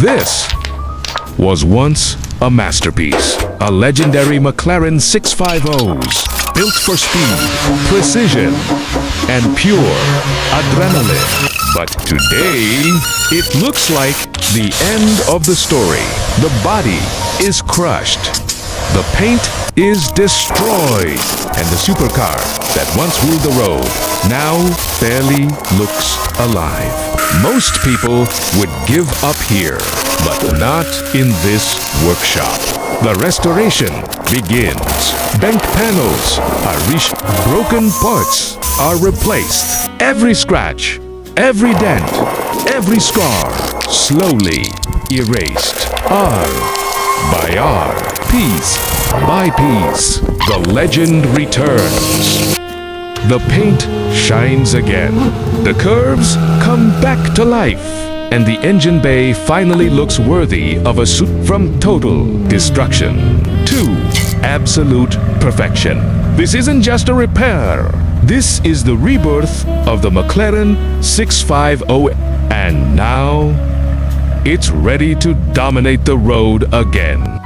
This was once a masterpiece, a legendary McLaren 650s, built for speed, precision, and pure adrenaline. But today, it looks like the end of the story. The body is crushed, the paint is destroyed, and the supercar that once ruled the road now barely looks alive. Most people would give up here, but not in this workshop. The restoration begins. Bent panels are broken parts are replaced. Every scratch, every dent, every scar slowly erased. Arm by arm, piece by piece, the legend returns. The paint shines again. The curves come back to life. And the engine bay finally looks worthy of a suit. From total destruction to absolute perfection. This isn't just a repair. This is the rebirth of the McLaren 650, and now it's ready to dominate the road again.